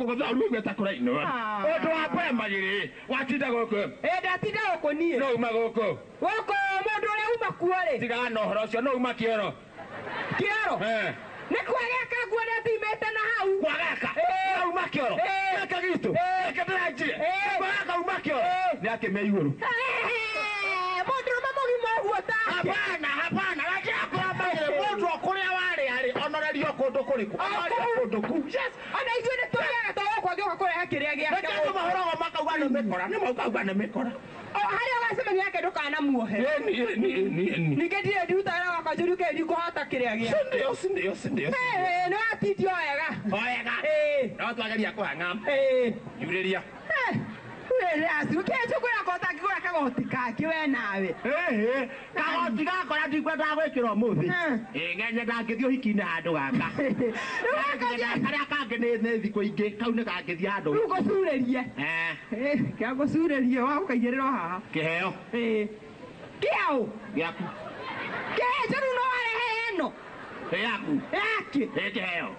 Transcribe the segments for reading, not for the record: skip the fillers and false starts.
ko za ru me ta kora ino o to wa pa magire wa ti da goko da ti da goko ni no ma goko mundu ule uma kuore tiga no horo cio no uma kiero ne kwageka guoda timete na hau kwageka no uma kiero eka gitu eka draji kwageka uma kiero ni ake me iguru mundu mamogi mogota hapana waje akora magire mundu okuria wari ari onorerio kundu kuriku kundu ku yes ana itwe ne tuyaga to kwa gyo kwa kiria gya ndio mahoro makauga ni mekora ni makauga ni mekora hari agasema ni yake ndukana muohe ni nigedie ndutara wakajuruke ndiko hata kiria gya sindio no atithio oyega no twageria kuhanga yuriria Asu kecho kwa kota kigora kagoti kake we nawe kagoti gakora ndikwenda gwikira umuthi ngenye ndangithio hikine handu gaka karia kange ne thiko ingi kau ne kangithie handu ugo surerie kago surerie wa ukaigirira haha kiheo kiao yaku kecho no wale heno yaku yake kiheo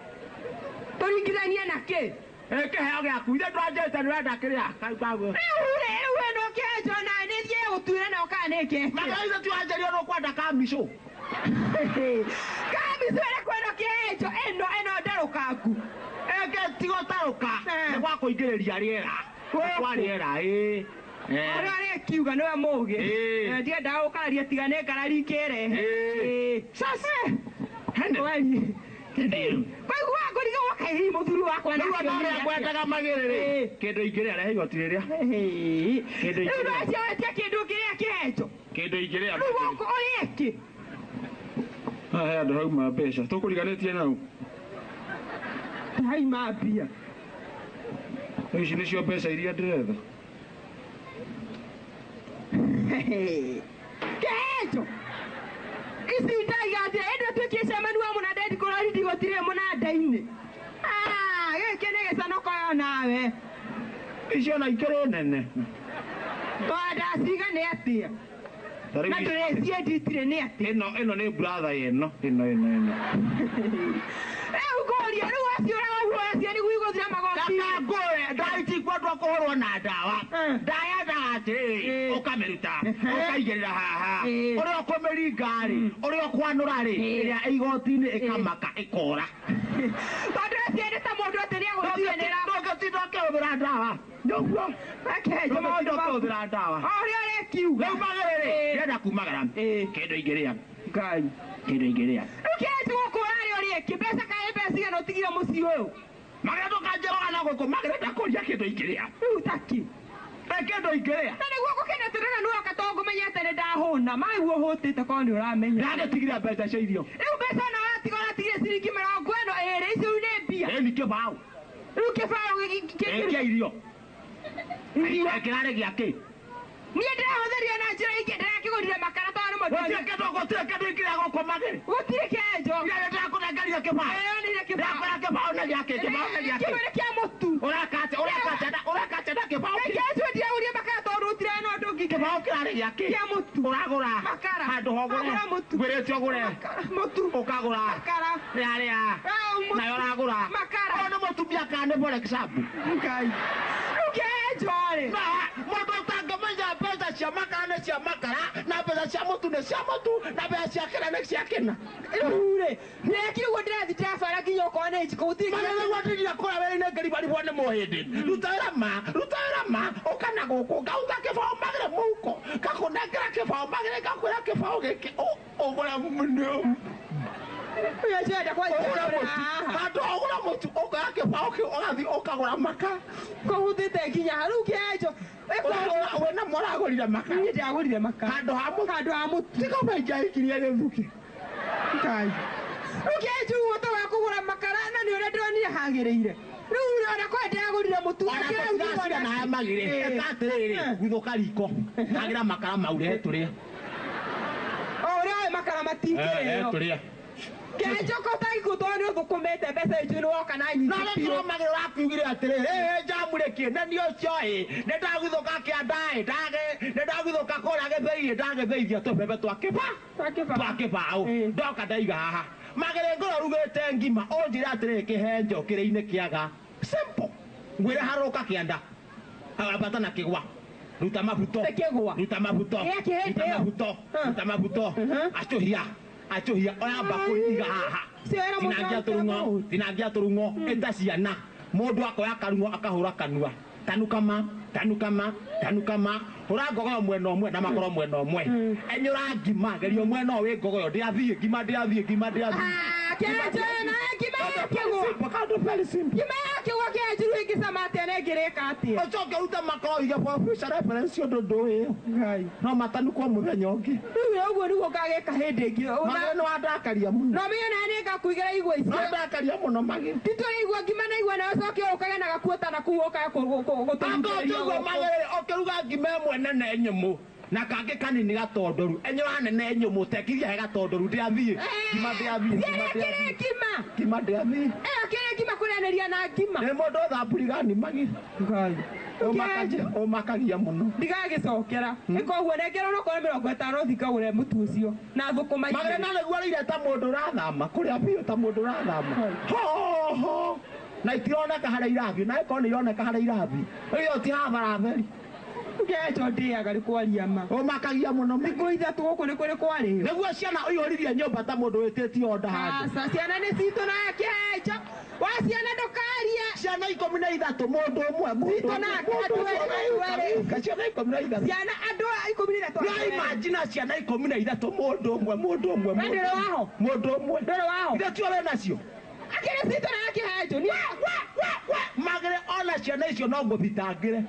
turingithania nake kiheo gyaku ithe twanjete nĩwenda kĩrĩa kaigagwo rĩu no kĩenjo na nĩ thiĩ gũtuĩra na ũkanĩke magaithe twanjĩrio no kwenda kamisũ kamisũ ĩrĩ kwenda kĩenjo ĩno nderũkangu tigotarũka nĩ gwa kũingĩrĩria rĩera kwa rĩera Ora kiuga no amoge ndienda ũkararia tigane karari kĩrehe sasa wani Baigua ngoriga wakai muthuru wakwa na ndio ngwendaga magiriri kindu ingire ara igoti riria kindu ingire acio wetia kindu kiria kihejo kindu ingire ara rugo orieki aya ndo hauma mbeca tukuriganitie nau haima mbia ici nicio mbeca iria ndiretha kihejo isi ndaigatire endo tukicemanu wa munadedi korari digotire munadaini gĩkĩ nĩ gĩcanoko nawe icio na ikĩrĩ nene ndaciga nĩ atĩa na tũrĩcienditire nĩ atĩa ĩno nĩ brother ĩno rĩu ngũria rĩu aciũraga guoya nĩguo igũthira magoti ngũre ndaitikwa kũhũrwo na ndawa ndayendaga atĩrĩrĩ ũkamĩruta ũkaigĩrĩra haha ũrĩa ũkũmĩringa-rĩ ũrĩa ũkwanũra-rĩ ĩrĩa igoti-inĩ ĩkamaka ĩkora tondũ ciendete mũndũ atĩ nĩegũtiganĩra ndũngĩtinda ũkĩhũthĩra ndawa nĩguo ũkĩhũthĩra ndawa ũrĩa ũrekiuga rĩu magĩrĩrĩ ndĩrenda kumagara kĩndũ ingĩrĩa ngai kĩndũ ingĩrĩa rĩu gũkũrarĩ ũrĩeki mbeca kaĩ mbeca igana ũtigire mũciĩ ũyũ magĩrĩ ndũkanjĩroga na gũkũ magĩrĩ ndakũria kĩndũ ingĩrĩa rĩu taki kĩndũ ingĩrĩa na nĩguo gũkeneterera nĩwoka to ngũmenya atĩ nĩndahũna maiguo hũtĩte korwo nĩ ũramenya ndagĩtigire mbeca cia irio rĩu mbeca no watiga ũratigire ciringi 40 icio rĩu nĩ mbia nĩ kĩbaũ rĩu kĩbaũ kĩa irio kĩrarĩ gĩakĩ niĩ ndĩrahũthĩria na njĩra ingĩ ndĩrakĩgũrire makara tondũ gũtirĩ kĩndũ ingĩrĩa gũkũ magĩrĩ gũtirĩ kĩenjo ndĩrakũnengeria kĩbaũ kĩbaũ nĩ gĩakĩ kĩmwe kĩa mũtu ũrakate na kĩbaũ kĩenjo ndĩragũrire makara tondũ ũtirĩ na ũndũ ũngĩ kĩbaũ kĩrarĩ gĩakĩ kĩa mũtu ũragũra makara handũ hogũre ngwĩrĩte ũgũre mũtu ũkagũra makara rĩarĩa nayo ũragũra makara nĩ mũtumia kana nĩ bore kicabu ngai kĩenjo-rĩ mũndũ ũtangĩmenya mbeca cia makara nĩ cia makara na mbeca cia mũtu nĩ cia mũtu na mbeca cia kĩna nĩ cia kĩna rĩu-rĩ nĩkiuguo ndĩrathi ndĩrabara nginya okorwo nĩ njiko gũtirĩgwatiria kũrĩa wĩra-inĩ ngĩribaribwo nĩ mũhĩndĩ ruta wĩra ma ũkana gũkũ ngauta kĩbaũ magĩrĩ mũhuko ngakũnengera kĩbaũ magĩrĩ ngakwĩra kĩbaũ gĩkĩ ũgũra mũno Kando ogura mũtu ũkoya kĩbaũ kĩu ũgathiĩ ũkagũra maka kũhũthĩte nginya rĩu kĩenjo we na mũragũrire maka niĩ ndĩragũrire maka handũ ha mũtu tiga maingĩ aikirie gĩthuki ngai rĩu kĩenjo ũguo wa kũgũra makara na nĩ ũrĩa ndĩronire hagĩrĩire rĩu ona kwa ndĩragũrire mũtu na haya magĩrĩ eka atĩrĩrĩ guthũka riko agĩra makara maure tũrĩa ũrĩa we makara matingĩrĩo tũrĩa kĩenjo kotagi gũtwarwo thũkũmĩte mbeca icio nĩ woka na nyingĩ piũ magĩrĩ ũrakiugire atĩrĩrĩ njamũrĩkie na nĩ ũcio nĩ ndagũthũka kĩanda nĩ ndagũthũka kũrĩa gĩthĩi ndagĩthĩithia tũbebe twa kĩbaũ ndoka ndaiga haha magĩrĩ ngoro rugĩte ngima ũnjĩre atĩrĩrĩ kĩhenjo kĩrĩ-inĩ kĩaga simple ngwira haroka kianda abata na kigwa ruta mabuto ruta mabuto ruta mabuto achohia oya bakuri iga haha tinangia turungo enda ciana mundu akoya karungo akahura kanua tanukama hura ngogoyo mwena omwe na makoro mwena omwe enyura ngima gerio mwena owe ngogoyo ndiathie ngima ocoke uta makoro iga professor reference ndondo no matanu kwa muthenya ungi uguo niguo ngageka hindi ingi no andakaria muno no menye nani ngakuigera igwa icio no andakaria muno magi titũraigua ngima na igwa na ũcoke ũkage na gakuota na kuu ũkage gũtũiguo magere ũkĩruga ngima ĩmwe nene nyũmũ na kangĩ kanini gatondoru enyũra nene nyũmũ tekithia he gatondoru ndĩathiĩ ngima ndĩathiĩ ngima ndĩathiĩ kĩrĩ ngima kũrĩanĩria na ngima nĩ mũndũ ũthamburi gani magi ũmakagia mũno ndigagĩcokera ĩkoguo nengera onokorwo 50 thikagũre mũtu ũcio na thũkũma magere na nĩguo arĩire ta mũndũ ũrathama kũrĩa biũ ta mũndũ ũrathama ho na itironeka harĩa irathiĩ na ĩkorwo nĩ ironeka harĩa irathiĩ ĩyo ti habara theri ngeco ndĩaga nĩ kwaria ma ũmakagia mũno thikũ ithatũ gũkũ nĩ kũrĩ kwarĩo nĩguo ciana ũihũririe nyũmba ta mũndũ wĩtĩtie onda handũ aca ciana nĩ citũ na kĩhenjo wa ciana ndũkaria ciana 13 mũndũ ũmwe citũ nake andũ erĩ ciana 13 ciana andũ 13 na imagine ciana 13 mũndũ ũmwe ndĩrĩ waho mũndũ ũmwe ndĩrĩ waho ithe tio wĩ nacio akĩrĩ citũ na kĩhenjo ni magere ona ciana icio no ngũthitangĩre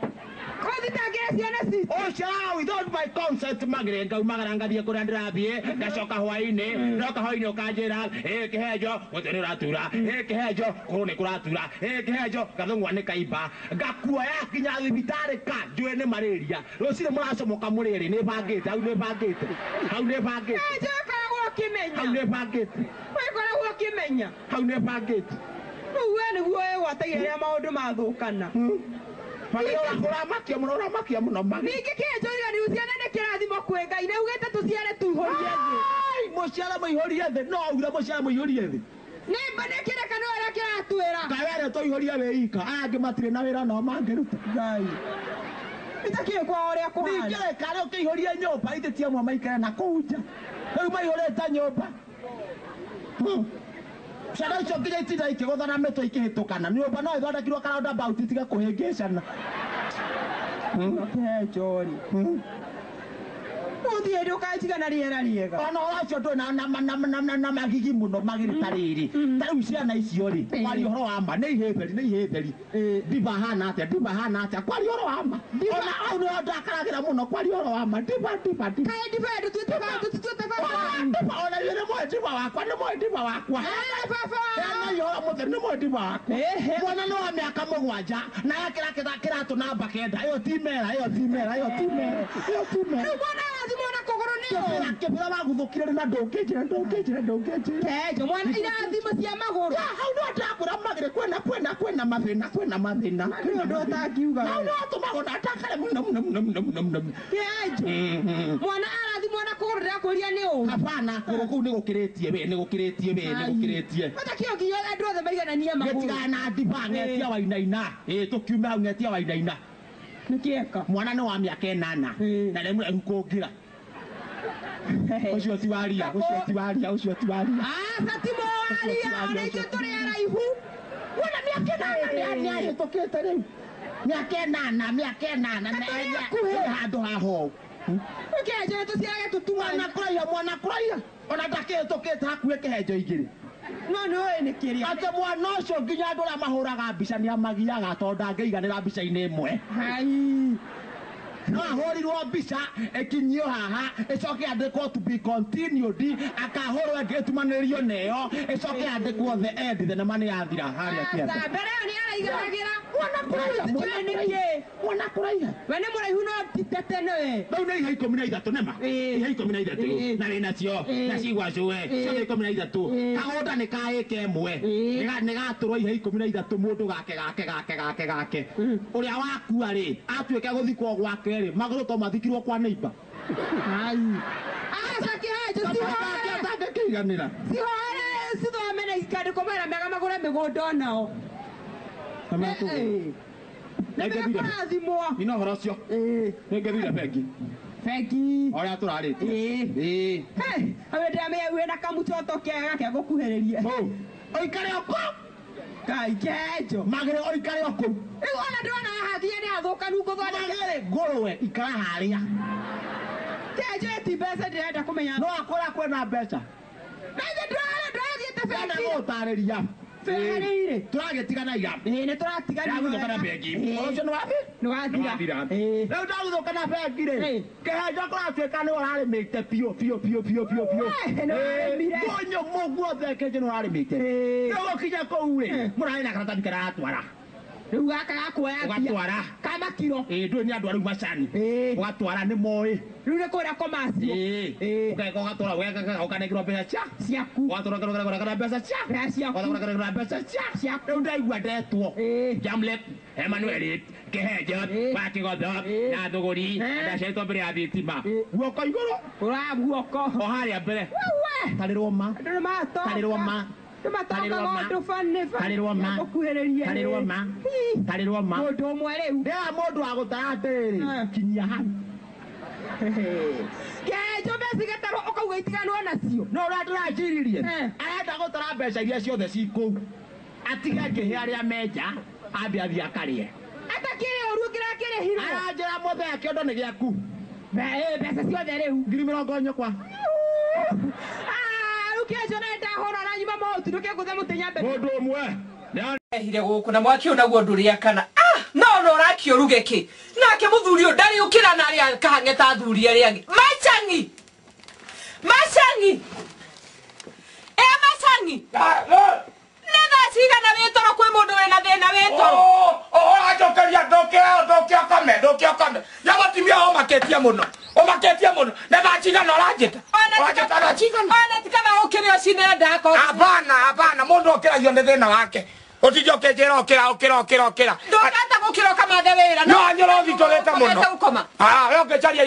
kũthitangĩra ciana citũ ũcio without my consent magere ngaumagara ngathiĩ kũrĩa ndĩrathiĩ ngacoka hwaĩ-inĩ ndoka hwaĩ-inĩ ũkanjĩra kĩhenjo gũtĩ nĩ ũratura kĩhenjo kũrũ nĩ kũratura kĩhenjo gathũng'wa nĩ kaimba ngakuoya kinya thibitarĩ ka njũĩ nĩ malaria rũciinĩ mũracomoka mũrĩrĩ nĩ bangĩte hau nĩ bangĩte hau nĩ bangĩte njokaragwo ũkĩmenya hau nĩ bangĩte wĩkoragwo ũkĩmenya hau nĩ bangĩte rĩu we nĩguo wĩgwatagia rĩrĩa maũndũ mathũkana ũramakia mũno ningĩ kĩnjũriga nĩ ciana nĩ kĩrathimo kwĩ Ngai na ugĩte tũciare tũihũrie thĩ mũciara mũihũrie thĩ no augire mũciara mũihũrie thĩ nĩmba nĩ kĩrekano ũrĩa kĩratwĩra kawere tũihũrie wĩ ika aya angĩ matirĩ na wĩra nao mangĩruta Ngai itakĩĩ kwao ũrĩa kũhana ningĩ karĩ ũkĩihũrie nyũmba itĩtie amwe maikare na kũu nja rĩu maihũrĩte nyũmba ciana icio nginya itinda ikĩgũthana mĩtwe ikĩhĩtũkana nyũmba no ĩthondekirwo roundabout tiga kũhĩngĩcana kĩhenjori ũthiĩ ndũkanjiga na rĩera rĩega ona ũracio ndũrĩ na magigi mũno magĩrĩ ta rĩrĩ ta rĩu ciana icio rĩ kwaria ũhoro wa ma nĩ ihĩtheri ndiba hana atĩa kwaria ũhoro wa ma ona au nĩo ndakaragĩra mũno kwaria ũhoro wa ma ndiba kaĩ ndiba ndũtuĩte ona iwe nĩ moe ndiba wakwa ena ihoro mũtheri nĩ moe ndiba wakwa mwana nĩ wa mĩaka 7 na ekĩra kĩratũ namba 9 ĩyo ti mera mwana kũgũrũ nĩ kĩbĩra waguthũkire na ndũngĩnjĩra kenjo mwana irathimo cia magũrũ hau no ndakwĩra magĩrĩ kwĩna mathĩna nĩ ũndũ ũtangiuga no tũmagwo ndatakare mũno kenjo mwana arathimwo na kũgũrũ ndĩrakũria nĩ ũũ hapana kũgũrũ kũu nĩ gũkĩrĩtie matakĩo nginya andũ othe maiganania magũrũ gĩtigana na ndiba ng'etia wainaina tũkiume hau ng'etia wainaina nĩkĩeka mwana nĩ wa mĩaka 8 na nĩ mũrehu kũngĩra ũcio ti waria aca ti mwaria ona ithuĩ tũrĩ araihu wona mĩaka 8 nĩ ahĩtũkĩte rĩu mĩaka 8 nĩ handũ haho kĩhenjo nĩ tũciarage tũtumana mwana kũraiha ona ndakĩhĩtũkĩte hakuhĩ kĩhenjo igĩrĩ no nĩ ũĩ nĩ kĩrĩa atĩ mwana ũcio nginya andũ arĩa mahũraga mbica nĩ amagiaga tondũ ndangĩiganĩra mbica-inĩ ĩmwe no ahũrirwo mbica ĩkinyio haha ĩcoke yandĩkwo to be continued akahũrwo ĩngĩtumanĩrio neyo ĩcoke yandĩkwo the end thenema nĩ yathira harĩa kĩanda mbere ĩyo nĩ araigaragĩra mwana kũraiha we nĩ mũraihu no titete nĩwe rĩu nĩ iha 13 nema iha 13 na wĩ nacio na cigwacũwe ciothe 13 kagonda nĩ kaĩka ĩmwe nĩ gatũrwo iha 13 mũndũ gake ũrĩa wakua rĩ atuĩke gũthikwo gwake rĩ magũrũ to mathikirwo kwa neighbor aca kĩhenjo atangĩkĩiganĩra cithome na ikandĩko mawĩra mega magũre mĩgũnda onao Nĩmekũrathimwo. Ino horo cio. Nĩngethire bengi. Bengi. Oria turarĩtie. Awendamea wĩna kamutoto kega kĩa gũkuhĩrĩria. Oikare oko. Kai Kenjo. Magere oikare oko. Rĩu ona ndona hakia nĩ athũkanu gũthondeka. Magere ngũrwe ikara harĩa. Kenjo eti mbeca ndĩrenda kũmenya. No akwĩra kwĩna mbeca. Na ithe ndĩrathiĩte bengi. Wenda gũtarĩria. Ferreire. Tũragĩtigana ira. Nĩ tũratigana. Ndagũthũkana bengi. Ũcio nĩ wathi? Nĩwathira. Rĩu ndagũthũkana bengi rĩ. Kĩhenjo kũratuĩka nĩ ũrarĩmĩte biũ. Mũnyũ mũguothe Kenjo nĩ ũrarĩmĩte. Rĩu gũkinya kũu rĩ. Mũrarĩ na karatathi karatwara. Rĩu gaka gakuoya ũgatwara. Kama kiro. Ndũĩ nĩ andũ arĩu macani. Ũgatwara nĩ moĩ. Rĩu nĩ kũrĩa komacio. Ũgeka ũgatwara ũkanengĩrwo mbeca ciaku. Ũgatwara mbeca ciaku. Ũgatwara mbeca ciaku. Rĩu ndaigua ndetwo. Jamlet, Emmanuel, Kĩhenjo, Wakĩgotho, na Thũgũri, ndacetwo mbere ya thitima. Guoko igũrũ. Guoko. O harĩa mbere. Tarĩrwo ma. Tarĩrwo ma. Tarĩrwo ma. Mũndũ ũmwe rĩu. Ndĩra mũndũ wa gũtara atĩrĩrĩ. Kinyia hau. Kenjo mbeca igatarwo ũkauga itiganwo nacio. No ũrĩa ndĩraciririe. Arenda gũtara mbeca iria ciothe ci kũu. Atige ngĩhĩ arĩa menja. Ambe athiĩ akarĩe. Atakĩrĩ ũru kĩrakĩrĩhirwo. Aranjĩra mũthenya kĩondo nĩ gĩaku. Mbeca ciothe rĩu. 20 nyũkwa. Kenjo nenda horo na nyuma maũtu ndũkĩngũthe mũtenya mbere. Mũndũ ũmwe. Ehire gũkũ na mwaki ũnaguo ndũrĩa kana. No ũrakio ruge kĩ. Nake mũthuri ũyũ ndarĩ ũkĩra na arĩa kahang'eta athuri arĩa angĩ. Machangi. Machangi. Nenda cigana wĩtoro kwĩ mũndũ wĩna thĩna wĩtoro. Ajokeria ndokia kame. Yamatimia omaketia mũno. Nenda cigana ũranjĩta. Ona tikama ũkĩrĩ ũcine ndako. Hapana, mũndũ okĩragio nĩ thĩna wake. Ũtithio kĩnjĩra okĩra. Ndũkata gũkĩra kamathe wĩra. No nyorothi tũrĩte mũno. Yo ngĩcaria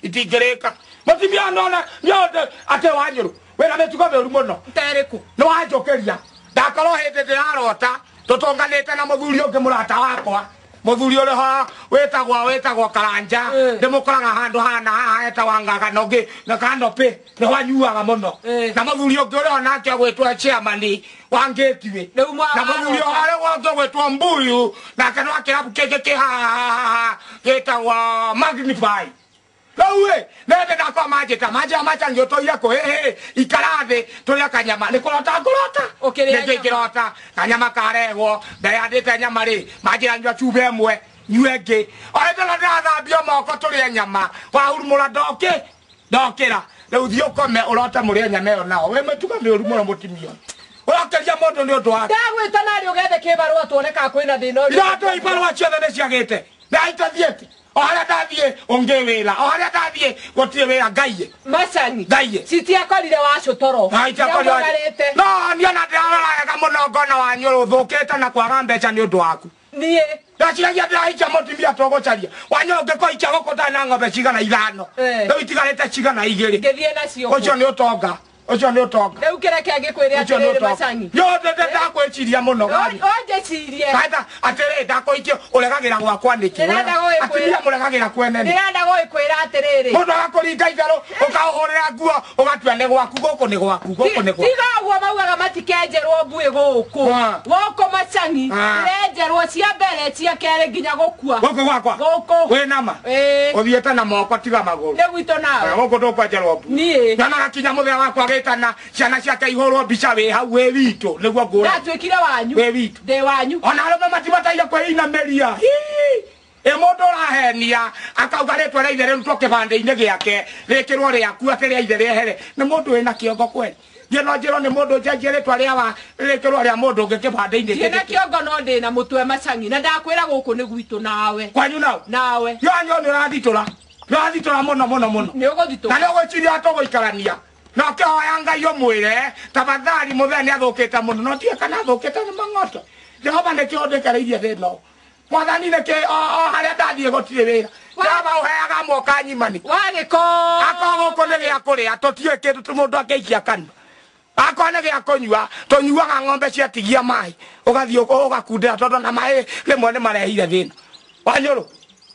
itingĩrĩka. Mũtimia nona nyothe atĩ Wanyũrũ. Wĩna mĩtugo mĩũru mũno. Terĩkũ. Nĩ wanjũkĩria. Ndakorwo hĩndĩ ndĩrarota. Tũtũnganĩte na mũthuri ũngĩ mũrata wakwa. Mũthuri ũrĩ ho wĩtagwo Karanja. Ndĩmũkoraga handũ hana haha etagwo Ngaganogi na Kanopi. Nĩho anyuaga mũno. Na mũthuri ũngĩ ũrĩ ho nake gwĩtwo chairman wa Ngĩtiwe. Na mũthuri ũrĩ wothe gwĩtwo Mbuyu. Nake no kĩrabu kĩngĩ kĩhaha gĩtagwo Magnify. Rĩu nende ndakwa manjĩta Machangi ũtũire kũ ikara thĩ tũrĩa kanyama nĩ kũrota ngĩrota kanyama karehwo ndeyandĩte nyama rĩ manjĩra nyua cuba ĩmwe nyue ĩngĩ oĩndana ndĩrathambio moko tũrĩe nyama wahurumũra ndokĩra rĩu thiĩ ũkome ũrote mũrĩe nyama ĩyo nao wĩ mĩtugo mĩũru mũno mũtimia ũrakĩria mũndũ nĩ ũndũ wake ndagwĩta narĩ ũgethe kĩbarũa tuoneka kwĩna thĩna ũyũ iratũ ibarũa ciothe nĩ ciagĩte nĩaitathiĩte oharĩa ndathiĩ ũngĩ wĩra oharĩa ndathiĩ gũtirĩ wĩra Ngai citiakorire wacũtoro no niĩ ona ndĩrarora wega mũno ngona Wanyũrũ ũthũkĩte na kwaga mbeca nĩ ũndũ waku niĩ ndaciragia ndĩraikia mũtumia tũgũcaria Wanyũrũ ngĩkũikia gũkũ ndarĩ na ng'ombe cigana 5 rĩu itigarĩte cigana 2 ngĩthiĩ nacio ũcio nĩ ũtonga rĩu kĩreke angĩkwĩre atĩrĩrĩ Machangi yothe ndakwĩciria mũno onjĩcirie kaita atĩrĩ ndakũikio ũregagĩra gwakwa nĩkĩ atumia mũregagĩra kwene ndĩrenda gũkwĩra atĩrĩrĩ mũndũ agakũringa itherũ ũkaũhũrĩra nguo ũgatua nĩ gwaku gũkũ nĩ gwaku tiga ũguo maugaga matikenjerwo nguĩ gũkũ Machangi irenjerwo cia mbere cia kerĩ nginya gũkua gũkũ gwakwa wĩ nama ũthiĩte na moko tiga magũrũ nĩ gwitũ nawe gũkũ ndũkwenjerwo nguo niĩ na nagakinya mũthenya wakwa gĩtana ciana ciake ihũrwo mbica wĩ hau wĩ witũ nĩguo ngũra ndatuĩkire wanyu wĩ witũ ndĩ wanyu ona arũme matibataire kwĩinamĩria mũndũ ũrahenia akauga rĩtwa rĩa ithe rĩrutwo kĩbandĩ-inĩ gĩake rĩkĩrwo rĩaku atĩ rĩa ithe rĩehere nĩ mũndũ wĩna kĩongo kweli no njĩrwo nĩ mũndũ njenjie rĩtwa rĩa rĩkĩrwo rĩa mũndũ ũngĩ kĩbandĩ-inĩ gĩake ndĩna kĩongo no ndĩna mũtwe Machangi na ndakwĩra gũkũ nĩ gwitũ nawe kwanyu nawe yonyo nĩ ũrathitũra mũno nĩ ũgũthitũra na nĩ ũgwĩciria tũgũikarania no kĩhoya Ngai ũmwĩre tafadhali mũthee nĩ athũkĩte mũno no tiĩ kana athũkĩte nĩ mang'oto Jehova nĩkĩo ndĩkereirie thĩna ũyũ mwathani nĩkĩ harĩa ndathiĩ gũtirĩ wĩra ndaba ũheaga mwoka nyimani wagĩko akorwo gũkũ nĩ gĩa kũrĩa tũtiũĩ kĩndũ mũndũ akĩikia kanua akone gya konyua tonyuaga ng'ombe cia tigia mai ugathii ugakundira tondu na mai rimwe ni marehire thina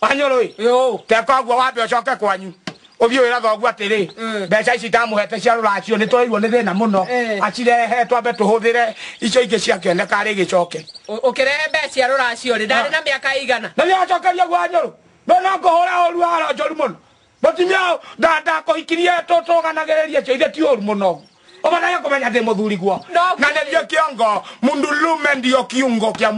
wanyoro yo tekogwo wambe ucoke kwanyu uthii wira thoguo atiri mbeca ici tamuhete cia ruracio ni twairwo ni thina muno acirehe twambe tuhuthire icio ingi ciakioneka ri gicoke ukirehe mbeca cia ruracio ri ndari na miaka igana na niacokeria gwanyoro no kuhura oru ara njoru muno mutimia ndakuhikirie tutuganagiririe cio ithe ti oru muno obana kumenya ndi muthuri gwo na ndio kiongo mundulume ndio kiungo kia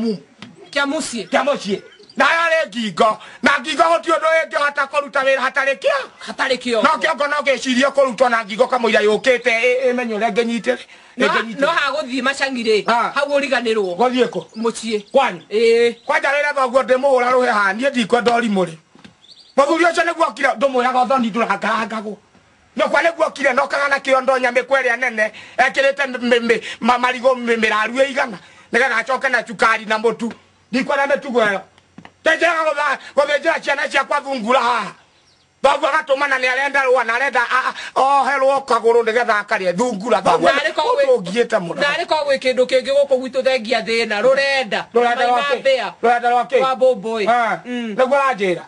kia mucie na yale ngingo na ngingo goti undu wingi hata kuruta wira hatari kio no kiongo no gicirie kurutwo na ngingo kamuira yukite imenyore ngenyitire no haguthii macangire hau uriganirwo gothie ko mucie kwanyu kwanja rira thoguo ndimuhura ruhe hanie ndikwenda urimuri muthuri ucio niguo kira ndumwiraga thoni ndurangagwo no kwale guokire no kagana kiondo nyambe kweria nene ekirite marigo miraru igana nega gacoke na cukari na mutu ndikwenda metugwero tejera gothenjera ciana cia kwa thungura haha babu agatumana ni arenda rwa na arenda hello kaguru nigetha akarie thungura babu ngiete muno nari ko gwi kindu kingi guku gwitu thengia thina rurenda wake wa boboy niguo anjira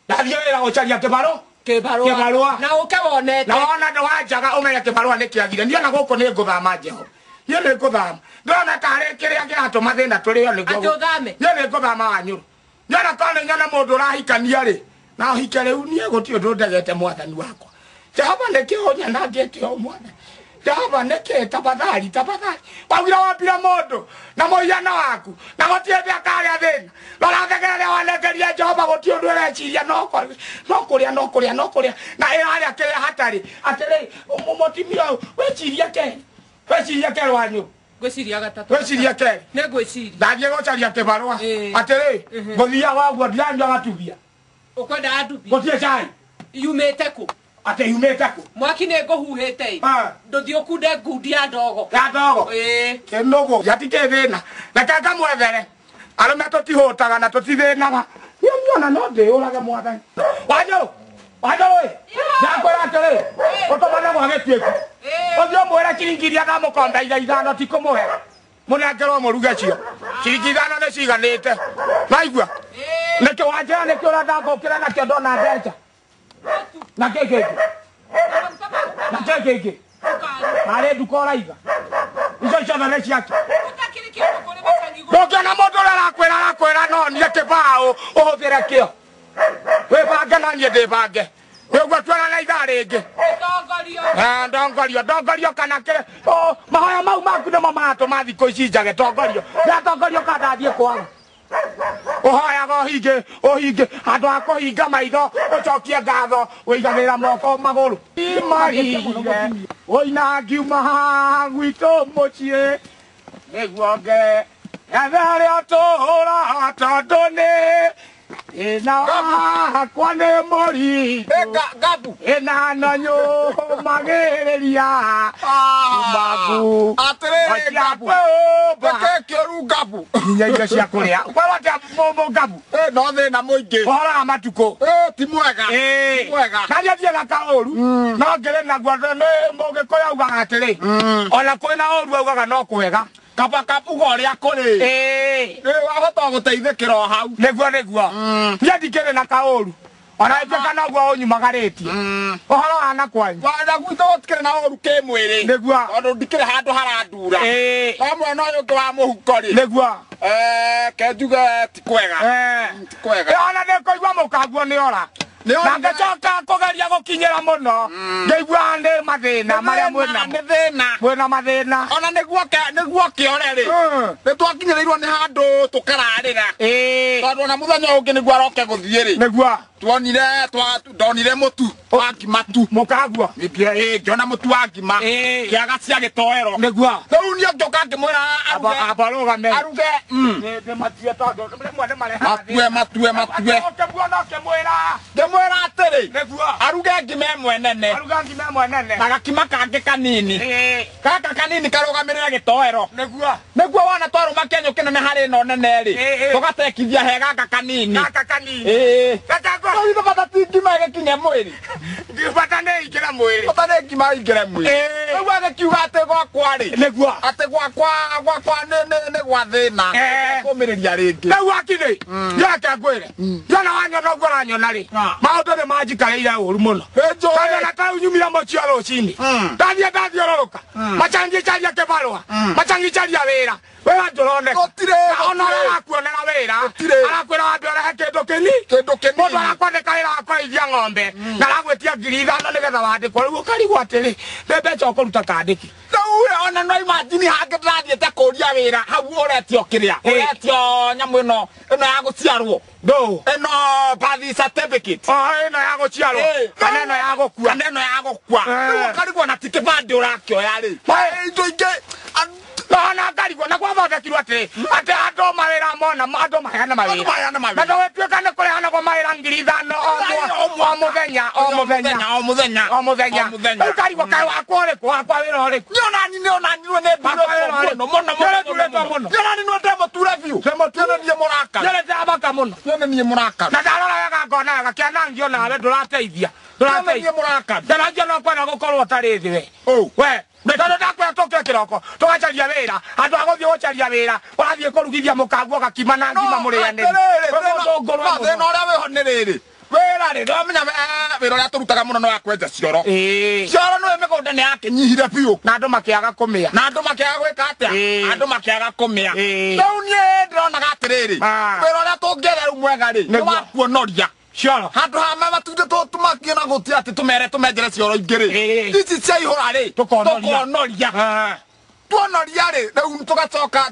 ndathie wira gucaria kibarua na ukabonete na ona ndo wajaga umenye kibarua ni kiathire ndiona guku ni nguthama jeho ye ni nguthama ndona tare kiria kiratuma thina turio niguo atudhame ye ni nguthama wanyu ndiona kone nyana mundu rahikania ri na hikere unie guti undu ndegete mwathani wakwa jehova nikihonya na ngete o mwana jehova niki tafadhali wawira wambira mundu na moyana waku na gotie biakari athina lora thegere wanegeria jehova guti undu reciria no kuria na ira kire hatari atiri mutimia weciria ke wanyu gwiciria gatatu weciria ke ne gwiciria ndathie gucaria kibarua atiri guthia waguo ndiranyua gatubia ukwenda atubia gotie cai yumete ku ate yumete ku mwaki ne nguhuhite nduthi ukunde ngundi ya ndogo kenogo yatike thina na kanga mwethere arume tutihutaga na tutithinaga niona no ndiurage mwathani wanyo ndakwira atiri utomana gwagetiku uthio mwira kiringiria na mukonda ithano tikumuhe munengerwo muruge cio ciringi ithano ni ciganite naigua nikio wanjira nikio urenda ngukira nakio ndona mbeca na keke mare nduka uraiga icio ciothe nĩ ciake ndũngĩona mũndũ ũrĩa arakwĩra no niĩ kĩbaũ ũhũthĩre kĩo wĩbange na niĩ ndĩbange nĩguo tuonana ithaa rĩngĩ ndongorio kana kĩrĩ mahoya mau maku nĩmo maratũma thikũ ici njage ndatongorio ka ndathiĩ kwaga uhoyaga uhinge andu akuhinga maitho ucokie ngatho uiganira moko maguru imarire oina ngiuma gwitu mucie niguo nge ethere otuhura tondu ni ina kwane mori gabu ina nonyo magiriria magu atere gabu beke ru gabu ninya iga cia kuria kwa wate momo gabu no the na muingi hora matuko ti mwega kaje thie gaka oru no ngere na gwathe ne moge ko yauga atiri ona kwina oru augaga no kwega kapa kapugo ria kuri wahota guteithikira hau niguo nie ndikire na kaoru ona ĩtuĩka noguo ũnyumagaritie ũhoro wana kwanyu wanda gwitũ gũtikĩrĩ na ũru kĩmwĩrĩ nĩguo tondũ ndikĩrĩ handũ harandura no mwena ũyũ ũngĩ wa mũhuko rĩ nĩguo ke njuge ti kwega ona nĩkũigua mũkanguo nĩ ora na ngĩcoka kũgeria gũkinyĩra mũno ngĩigua ndĩ mathĩna marĩa mwĩna mathĩna ona nĩguo kĩore rĩ nĩtwakinyĩrĩirwo nĩ handũ tũkararĩra tondũ ona mũthenya ũngĩ nĩguo aroke gũthiĩ rĩ nĩguo ndonire mũtu wa ngima tu mũkanguo ngĩona mũtu wa ngima kĩaga cia gĩtoero nĩguo rĩu niĩ ngĩũka ngĩmwĩra abarũgame aruge matue ngĩmwĩra atĩrĩ aruge ngima ĩmwe nene na gakima kangĩ kanini gaka kanini karũgamĩrĩre gĩtoero nĩguo wona twarũma kĩenyũ kĩnene harĩ ĩno nene rĩ tũgatekithia gaka kanini Gaka kanini. Gatako. Ndio bata ngima ikinya mwiri Bata ne ikira mwiri. bata ne ngima ikira mwiri ndio agakiuga ate gwakwa ri Negua. ate gwakwa ne gwa thina kumireria ringi Na wakine. Yake agwire. Yana wanyona ngora nyona ri. Maundu ne majikareira uru muno. Ejo. Kana na tau nyumira mochiaro chini. Ndathie ororoka. Machangi charia kebarwa. Machangi charia wira. Wewe ndorone. Gotire. Ona arakuonera wira. Gotire. Arakwira wambe ore kindu kini. Mundu arakwandika wira wa kũrĩithia ng'ombe. Na aragwĩtia 5,000 nĩgetha wandĩkwo. Rĩu ũkarigwo atĩrĩ. Nĩ mbeca ũkũruta kandĩki. Rĩu ona no imagine hangĩ ndĩrathiĩte kũria wĩra hau ũretio kĩrĩa ũretio nyamũ ĩno ya gũciarwo Ndũ. ĩno birth certificate Ĩno ya gũciarwo. Kana ĩno ya gũkua. kana ĩno ya gũkua rĩu ũkarigwo na ti kĩbandĩ ũrakĩoya rĩ indo ingĩ Na ngarigwo na gwathondekirwo atĩ andũ mawĩra mona andũ maheana mawĩra. Na ndũgĩtuĩka nĩ kũrehanagwo mawĩra 5,000 o mũthenya o mũthenya. o mũthenya Rĩu ngarigwo kaĩ wakwa ũrĩkũ wakwa wĩra ũrĩkũ. nĩonani nĩ ndurĩtwo mũno nĩonani nĩ ndĩmũture biũ nĩonanie mũraka Nyendete abaka mũno. nĩonanie mũraka Na ndarora wega ngona wega kĩanangio nawe ndũrateithia. nĩonanie mũraka Ndanangio no kwenda gũkorwo ũtarĩ thĩ we. Oh. We tondũ ndakwĩra tũkĩre kĩroko tũgacaria wĩra andũ a gũthiĩ gũcaria wĩra ũrathiĩ kũrugithia mũkanguo gakima na ngima mũrĩanĩri. thĩna ũrĩa wĩho nĩ rĩrĩ wĩra rĩ ndomenya wĩra ũrĩa tũrutaga mũno no yakwenja cioro cioro nĩwe mĩgũnda nĩ yakĩnyihire biũ Na andũ makĩaga kũmĩa. na andũ makĩaga gwĩka atĩa andũ makĩaga kũmĩa Ĩĩ. rĩu niĩ ndĩronaga atĩrĩrĩ wĩra ũrĩa tũngĩera rĩu mwega rĩ nĩ wa kuonoria Cioro. handũ hame matumbĩ tũmakie na gũtia atĩ tũmere tũmenjere cioro ingĩ rĩ ici cia ihũra rĩ Tũkonoria. tũkonoria tuonoria rĩ rĩu tũgacoka